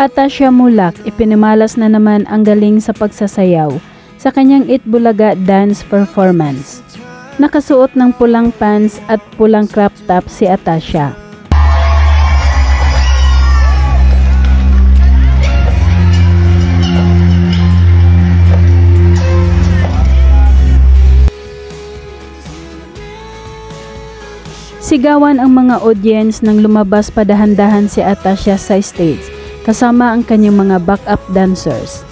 Atasha Mulak ipinimalas na naman ang galing sa pagsasayaw sa kanyang Itbulaga dance performance. Nakasuot ng pulang pants at pulang crop top si Atasha. Sigawan ang mga audience nang lumabas pa dahan-dahan si Atasha sa stage kasama ang kanyang mga backup dancers.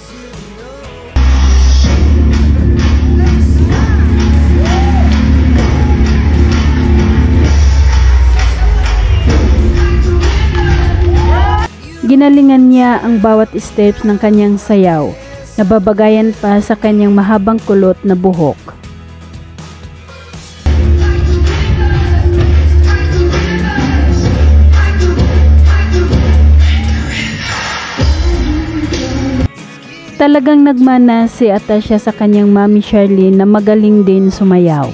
Ginalingan niya ang bawat steps ng kanyang sayaw, nababagayan pa sa kanyang mahabang kulot na buhok. Talagang nagmana si Atasha sa kanyang mami Charlene na magaling din sumayaw.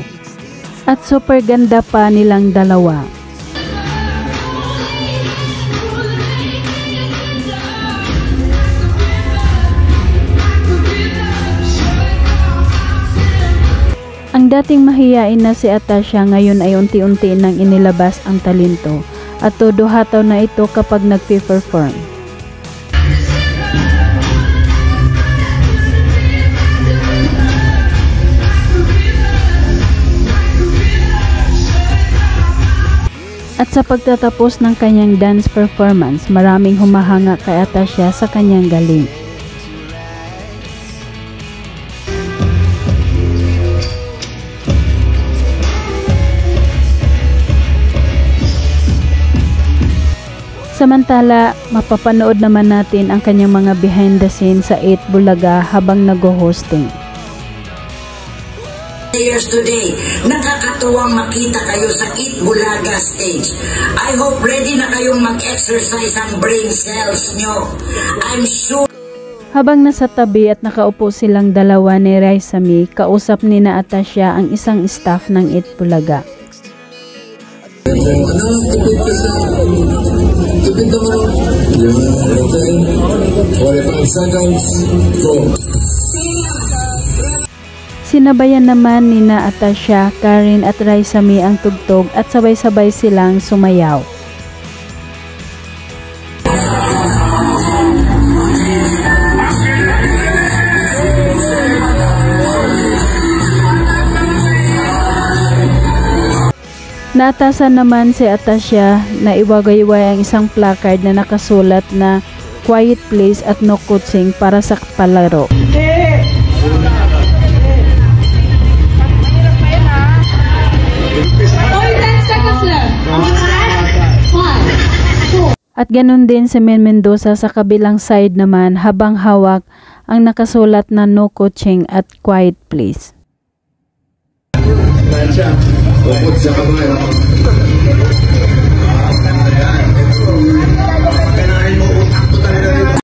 At super ganda pa nilang dalawa. Ang dating mahiyain na si Atasha ngayon ay unti-unti nang inilabas ang talento at todo hataw na ito kapag nagpe-perform. At sa pagtatapos ng kanyang dance performance, maraming humahanga kay Atasha sa kanyang galing. Samantala, mapapanood naman natin ang kanyang mga behind the scenes sa Itbulaga habang nag-hosting. Today, nakakatuwang makita kayo sa Itbulaga stage. I hope ready na kayong mag-exercise ang brain cells nyo. I'm sure. Habang nasa tabi at nakaupo silang dalawa ni Raisami, kausap ni na Atasha ang isang staff ng Itbulaga. Tipid naman. 45 seconds. Go. Sinabayan naman ni na Atasha, Karen at Raisami ang tugtog at sabay-sabay silang sumayaw. Naatasan naman si Atasha na iwagayway ang isang placard na nakasulat na "Quiet Please" at "No Coaching" para sa palaro. At ganun din si Men Mendoza sa kabilang side naman habang hawak ang nakasulat na "No Coaching" at "Quiet Please".